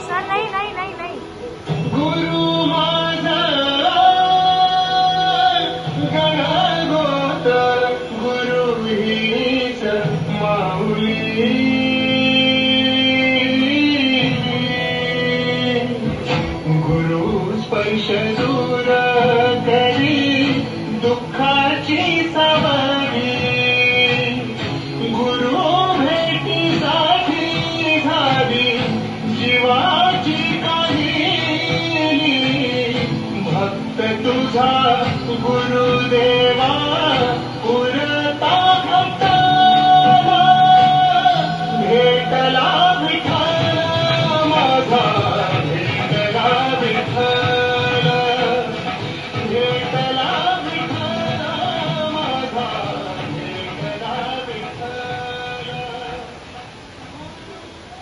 sir नहीं नहीं नहीं नहीं गुरु माझा गणगोत गुरु हीच माऊली गुरु स्पर्श दूर करी दुःखाची सवारी गुरु भेटीसाठी झाली जीवाची काहिली भक्त तुझा गुरुदेवा